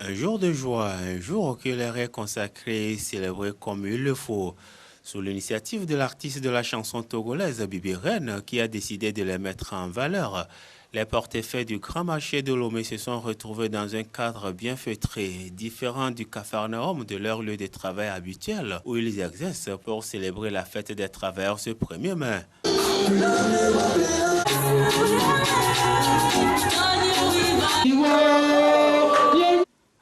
Un jour de joie, un jour qui leur est consacré et célébré comme il le faut. Sous l'initiative de l'artiste de la chanson togolaise Bibi Reine, qui a décidé de les mettre en valeur, les portefaix du Grand Marché de Lomé se sont retrouvés dans un cadre bien feutré, différent du Capharnaüm de leur lieu de travail habituel, où ils exercent pour célébrer la fête des travailleurs ce 1er mai.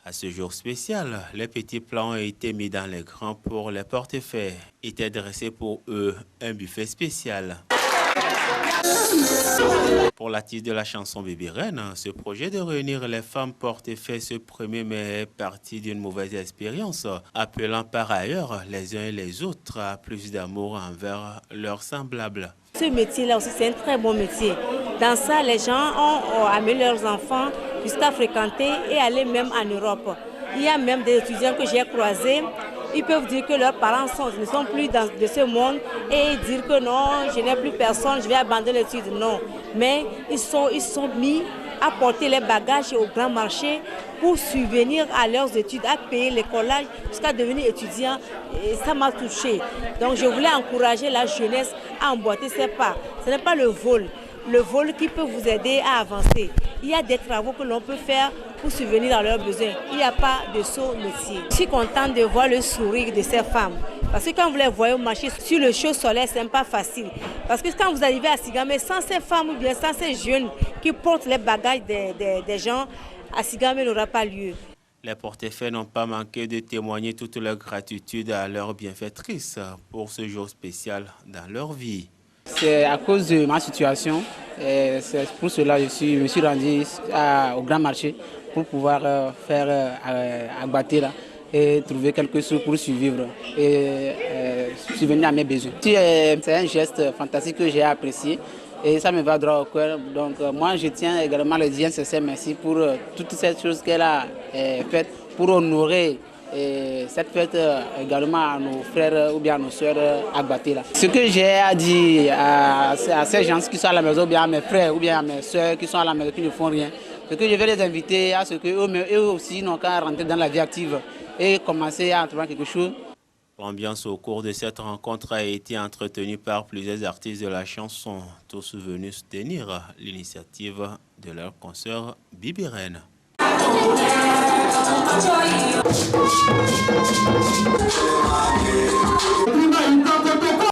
À ce jour spécial, les petits plans ont été mis dans les grands pour les portefaix. Était dressé pour eux un buffet spécial. Pour l'artiste de la chanson Bibi Reine, ce projet de réunir les femmes portefaix ce 1er mai est parti d'une mauvaise expérience, appelant par ailleurs les uns et les autres à plus d'amour envers leurs semblables. Ce métier-là aussi, c'est un très bon métier. Dans ça, les gens ont amené leurs enfants jusqu'à fréquenter et aller même en Europe. Il y a même des étudiants que j'ai croisés. Ils peuvent dire que leurs parents ne sont plus de ce monde et dire que non, je n'ai plus personne, je vais abandonner l'étude. Non, mais ils sont mis à porter les bagages au grand marché pour subvenir à leurs études, à payer les collages jusqu'à devenir étudiants. Et ça m'a touché. Donc je voulais encourager la jeunesse à emboîter ses pas. Ce n'est pas le vol qui peut vous aider à avancer. Il y a des travaux que l'on peut faire pour subvenir à leurs besoins. Il n'y a pas de saut métier. Je suis contente de voir le sourire de ces femmes. Parce que quand vous les voyez au marché sur le chaud soleil, ce n'est pas facile. Parce que quand vous arrivez à Sigamé, sans ces femmes ou bien sans ces jeunes qui portent les bagages des gens, à Sigamé n'aura pas lieu. Les portefaix n'ont pas manqué de témoigner toute leur gratitude à leurs bienfaitrices pour ce jour spécial dans leur vie. C'est à cause de ma situation, c'est pour cela que je me suis rendu au grand marché pour pouvoir faire abattre là et trouver quelques sous pour survivre et subvenir à mes besoins. C'est un geste fantastique que j'ai apprécié et ça me va droit au cœur. Donc moi je tiens également à le dire sincère merci pour toutes ces choses qu'elle a faites pour honorer et cette fête également à nos frères ou bien à nos soeurs Agbaté là. Ce que j'ai à dire à ces gens qui sont à la maison, ou bien à mes frères ou bien à mes soeurs qui sont à la maison qui ne font rien, c'est que je vais les inviter à ce qu'eux aussi n'ont qu'à rentrer dans la vie active et commencer à trouver quelque chose. L'ambiance au cours de cette rencontre a été entretenue par plusieurs artistes de la chanson, tous venus soutenir l'initiative de leur consoeur Bibi Reine. Prima intanto